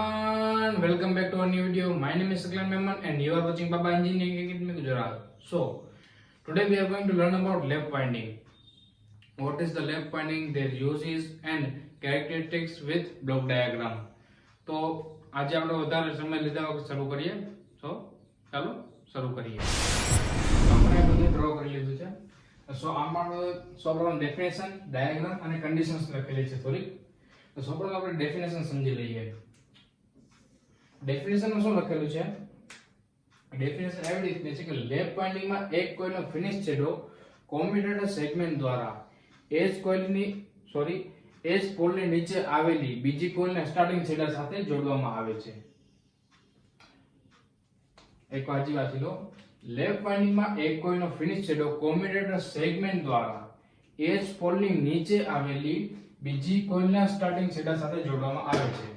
everyone, welcome back to our new video. My name is SAKLEN MEMON and you are watching Baba Engineering-Academy-Gujarat. So, today we are going to learn about lap winding. What is the lap winding, their uses and characteristics with block diagram. તો આજે આપણે વધારે સમય લીધા વગર શરૂ કરીએ. તો ચાલો શરૂ કરીએ. આપણે બધું ડ્રો કરી લીધું છે. સો આમાં સૌપ્રથમ ડેફિનેશન, ડાયાગ્રામ અને કન્ડિશન્સ લખેલી છે થોડી. તો સૌપ્રથમ આપણે ડેફિનેશન સમજી લઈએ. ડેફિનેશનમાં શું લખેલું છે? ડેફિનેશન એવી રીતે છે કે લેપ વાઇન્ડિંગમાં એક કોઇલનો ફિનિશ છેડો કોમ્યુટેટર સેગમેન્ટ દ્વારા એજ પોલની નીચે આવેલી બીજી કોઇલના સ્ટાર્ટિંગ છેડા સાથે જોડવામાં આવે છે. એક વાંચી વાંચી લો. લેપ વાઇન્ડિંગમાં એક કોઇલનો ફિનિશ છેડો કોમ્યુટેટર સેગમેન્ટ દ્વારા એજ પોલની નીચે આવેલી બીજી કોઇલના સ્ટાર્ટિંગ છેડા સાથે જોડવામાં આવે છે.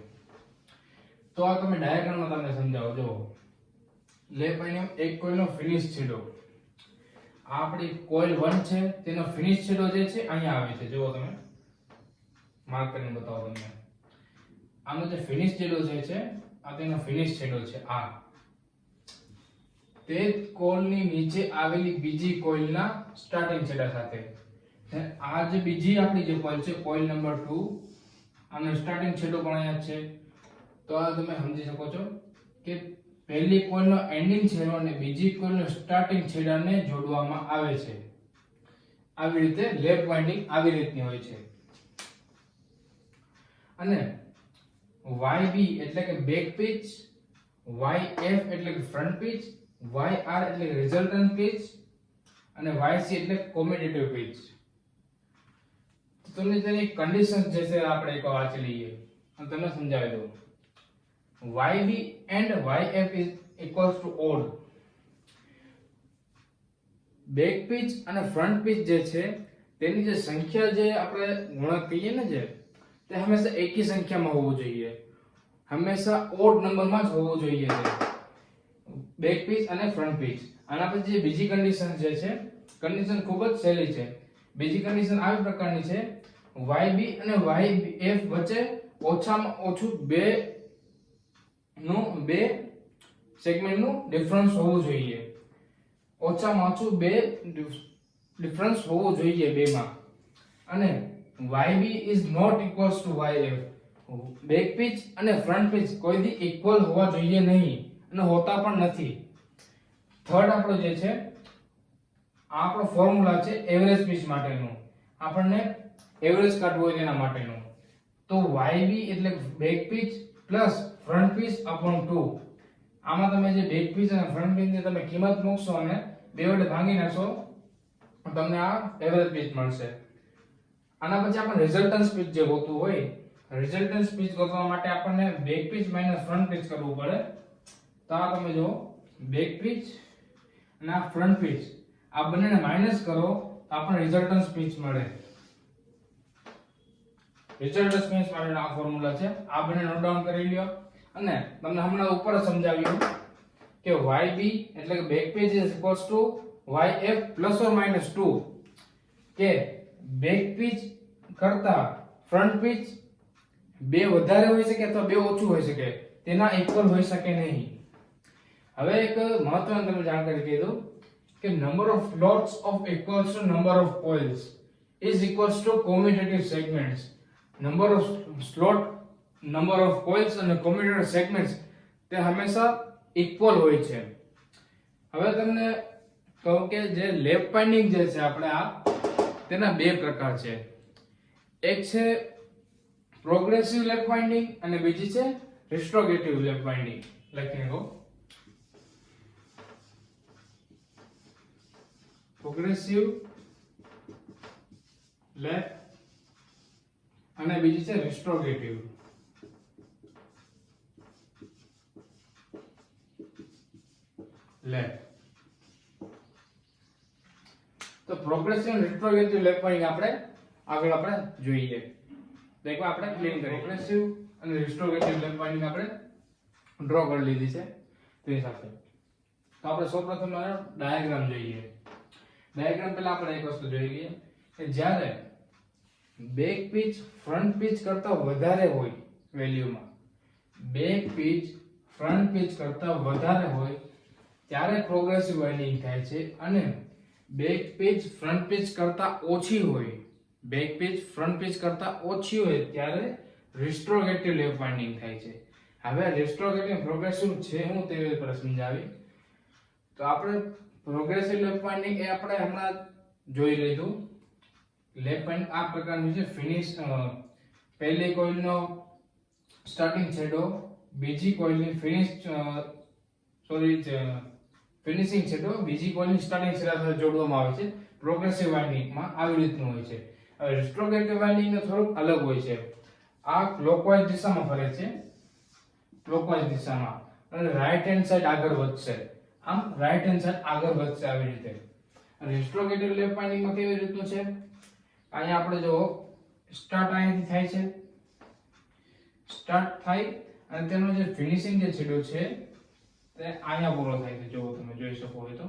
તો આ તમે ડાયાગ્રામમાં તમને સમજાવો. જો લેપ વાઇન્ડિંગ એક કોઇલનો ફિનિશ છેડો, આ આપણી કોઇલ 1 છે, તેનો ફિનિશ છેડો જે છે અહીંયા આવે છે. જુઓ તમે, માર્ક કરીને બતાવો તમને. આનો જે ફિનિશ છેડો જે છે આ તેનો ફિનિશ છેડો છે. આ તે કોઇલની નીચે આવેલી બીજી કોઇલના સ્ટાર્ટિંગ છેડા સાથે. આ જે બીજી આપણી જે કોઇલ છે, કોઇલ નંબર 2, આનો સ્ટાર્ટિંગ છેડો પણ અહીંયા છે. તો આ તમે સમજી શકો છો કે પહેલી કોઇલનો એન્ડિંગ છેડો અને બીજી કોઇલનો સ્ટાર્ટિંગ છેડાને જોડવામાં આવે છે. આવી રીતે લેપ વાઇન્ડિંગ આવી રીતની હોય છે. અને YB એટલે કે બેક પિચ, YF એટલે કે ફ્રન્ટ પિચ, YR એટલે કે રિઝલ્ટન્ટ પિચ અને YC એટલે કોમ્યુટેટિવ પિચ. તો તમને તેની કન્ડિશન્સ જે છે આપણે એક વાંચી લઈએ અને તમને સમજાવી દઉં. YB and YF is equals to odd. Back pitch અને ફ્રન્ટ પિચ જે છે તેની જે સંખ્યા જે આપણે ગુણક કહીએ ને, જે તે હંમેશા એકી સંખ્યામાં હોવું જોઈએ, હંમેશા ઓડ નંબરમાં જ હોવું જોઈએ છે બેક પિચ અને ફ્રન્ટ પિચ. આના પછી જે બીજી કન્ડિશન જે છે, કન્ડિશન ખૂબ જ સહેલી છે. બીજી કન્ડિશન આવી પ્રકારની છે, YB અને YF વચ્ચે ઓછામાં ઓછું બે સેગમેન્ટનું ડિફરન્સ હોવું જોઈએ. ઓછામાં ઓછું બે ડિફરન્સ હોવું જોઈએ બેમાં. અને YB is not equals to YF. Back pitch અને ફ્રન્ટ પિચ કોઈ દી ઇક્વલ હોવા જોઈએ નહીં અને હોતા પણ નથી. થર્ડ આપણો જે છે, આ આપણો ફોર્મ્યુલા છે એવરેજ પિચ માટેનું. આપણને એવરેજ કાઢવું હોય તેના માટેનું. તો YB એટલે back pitch plus front pitch upon 2. આમાં તમે જે બેક પિચ અને ફ્રન્ટ પિચ ની તમે કિંમત મૂકશો અને બે વડે ભાગી નાખશો, તમને આ એવરેજ પિચ મળશે. આના પછી આપણે રિઝલ્ટન્ટ પિચ જે હોતું હોય, રિઝલ્ટન્ટ પિચ ગોતવા માટે આપણને back pitch minus front pitch કરવું પડે. તો આ તમે જો બેક પિચ અને આ ફ્રન્ટ પિચ, આ બંનેને માઈનસ કરો તો આપણને રિઝલ્ટન્ટ પિચ મળે. રિઝલ્ટન્ટ પિચ માટેનો આ ફોર્મ્યુલા છે. આ બંને નોટ ડાઉન કરી લ્યો. અને તમને હમણાં ઉપર સમજાવ્યું કે YB એટલે કે back pitch is equals to YF plus or minus 2, કે બેક પિચ કરતા ફ્રન્ટ પિચ બે વધારે હોઈ શકે અથવા બે ઓછું હોઈ શકે, તેના ઇક્વલ હોઈ શકે નહીં. હવે એક મહત્વની તમને જાણકારી કહી દઉં કે number of slots of equals to number of coils is equals to commutative segments. Number of slot, number of coils અને કોમ્યુટેટિવ સેગમેન્ટ્સ તે હંમેશા ઇક્વલ હોય છે. હવે તમને કહું કે જે લેપ વાઇન્ડિંગ જે છે આપણે આ તેના બે પ્રકાર છે. એક છે પ્રોગ્રેસિવ લેપ વાઇન્ડિંગ અને બીજી છે રિસ્ટ્રોગેટિવ લેપ વાઇન્ડિંગ. લખી લો, પ્રોગ્રેસિવ લેપ અને બીજી છે રિસ્ટ્રોગેટિવ. લેપ. તો પ્રોગ્રેસિવ અને રિસ્ટ્રોગેટિવ લેપ વાઇન્ડિંગ આપણે આગળ આપણે જોઈએ. તો એકવાર આપણે ક્લીન કરીએ. પ્રોગ્રેસિવ અને રિસ્ટ્રોગેટિવ લેપ વાઇન્ડિંગ આપણે ડ્રો કરી લીધી છે તે સાથે. તો આપણે સૌપ્રથમ ડાયાગ્રામ જોઈએ. ડાયાગ્રામ પહેલા આપણે એક વસ્તુ જોઈ લઈએ કે જ્યારે બેક પિચ ફ્રન્ટ પિચ કરતા વધારે હોય વેલ્યુમાં, બેક પિચ ફ્રન્ટ પિચ કરતા વધારે હોય ત્યારે પ્રોગ્રેસિવ વાઇન્ડિંગ થાય છે, અને બેક પિચ ફ્રન્ટ પિચ કરતા ઓછી હોય, બેક પિચ ફ્રન્ટ પિચ કરતા ઓછી હોય ત્યારે રિસ્ટોરેટિવ લેપ વાઇન્ડિંગ થાય છે. હવે રિસ્ટોરેટિવ પ્રોગ્રેસિવ છે હું તે પર સમજાવી. તો આપણે પ્રોગ્રેસિવ લેપ વાઇન્ડિંગ એ આપણે હમણાં જોઈ લીધું. લેપ વાઇન્ડિંગ આ પ્રકારનું છે. ફિનિશ પહેલી કોઇલનો સ્ટાર્ટિંગ છેડો બીજી કોઇલની ફિનિશિંગ છેડો બીજી કોઇલની સ્ટાર્ટિંગ છેડા સાથે જોડવામાં આવે છે. પ્રોગ્રેસિવ વાઇન્ડિંગમાં આવી રીતનું હોય છે. હવે રિસ્ટોરેટિવ વાઇન્ડિંગ થોડુંક અલગ હોય છે. આ ક્લોકવાઇઝ દિશામાં ફરે છે, ક્લોકવાઇઝ દિશામાં, અને રાઈટ હેન્ડ સાઈડ આગળ વધશે. આમ રાઈટ હેન્ડ સાઈડ આગળ વધશે આવી રીતે. અને રિસ્ટોરેટિવ લેપ વાઇન્ડિંગમાં કેવી રીતનું છે, અહીંયા આપણે જો સ્ટાર્ટ અહીંયાથી થાય છે, સ્ટાર્ટ થાય અને તેનો જે ફિનિશિંગ જે છેડો છે તે અહીંયા પૂરો થાય છે. જો તમે જોઈ શકો હોય તો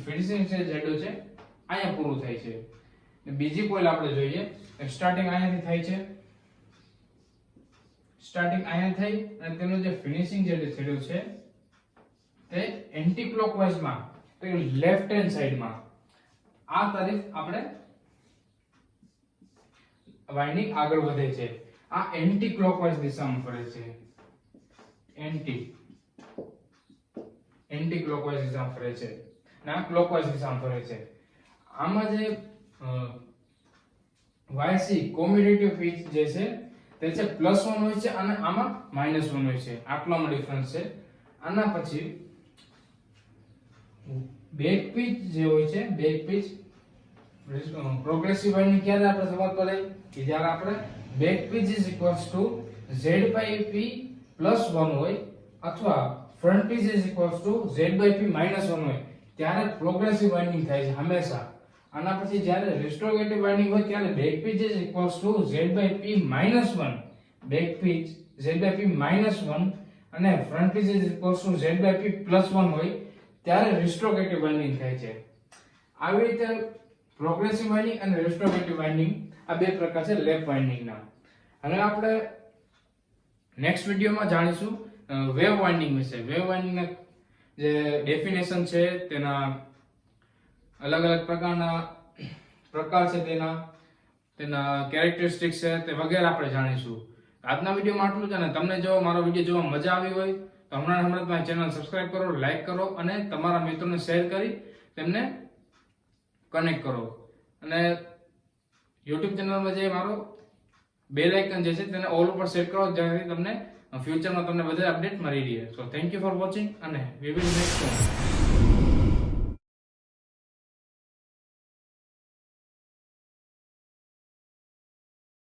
ફિનિશિંગ જે છેડો છે અહીંયા પૂરો થાય છે. બીજી કોઇલ આપણે જોઈએ, સ્ટાર્ટિંગ અહીંયાથી થાય છે, સ્ટાર્ટિંગ અહીંયા થઈ અને તેનો જે ફિનિશિંગ જે છેડો છે તે એન્ટી ક્લોકવાઇઝમાં, તો લેફ્ટ હેન્ડ સાઈડમાં આ તરફ આપણે વાઇન્ડિંગ આગળ વધે છે. આ એન્ટી ક્લોકવાઇઝ દિશામાં ફરે છે, એન્ટી ક્લોકવાઇઝ દિશામાં ફરે છે, અને આ ક્લોકવાઇઝ દિશામાં ફરે છે. આમાં જે YC કોમ્યુટેટિવ પિચ જે છે તે છે +1 હોય છે અને આમાં -1 હોય છે. આટલામાં ડિફરન્સ છે. આના પછી બેક પિચ જે હોય છે, બેક પિચ પ્રોગ્રેસિવ વાઇન્ડિંગ ક્યારે આપણે સમજ પડે કે જ્યારે આપણે બેક પિચ Z/P +1 હોય અથવા ફ્રન્ટ પિચ Z/P -1 હોય ત્યારે પ્રોગ્રેસિવ વાઇન્ડિંગ થાય છે હંમેશા. આના પછી જ્યારે રિસ્ટોરેટિવ વાઇન્ડિંગ હોય ત્યારે back pitch Z/P -1, back pitch Z/P -1 અને ફ્રન્ટ પિચ Z/P +1 હોય ત્યારે રિસ્ટોરેટિવ વાઇન્ડિંગ થાય છે. આવી રીતે પ્રોગ્રેસિવ વાઇન્ડિંગ અને રિસ્ટોરેટિવ વાઇન્ડિંગ આ બે પ્રકાર છે લેપ વાઇન્ડિંગના. હવે આપણે નેક્સ્ટ વિડિયોમાં જાણીશું વેવ વાઇન્ડિંગ વિશે. વેવ વાઇન્ડિંગના જે ડેફિનેશન છે, તેના અલગ અલગ પ્રકાર છે, તેના કેરેક્ટરિસ્ટિક્સ છે, તે વગેરે આપણે જાણીશું. આજના વિડીયોમાં આટલું જ. અને તમને જો મારો વિડીયો જોવા મજા આવી હોય તો હમણાં તમારી ચેનલ સબસ્ક્રાઇબ કરો, લાઈક કરો અને તમારા મિત્રોને શેર કરી તેમને કનેક્ટ કરો. અને YouTube ચેનલમાં જે મારો બેલ આઇકન જે છે તેને ઓલ ઉપર સેટ કરો, જેથી તમને ફ્યુચરમાં તમને બધા અપડેટ મળી રહે. So thank you for watching અને વી વિલ નેક્સ્ટ ટાઈમ.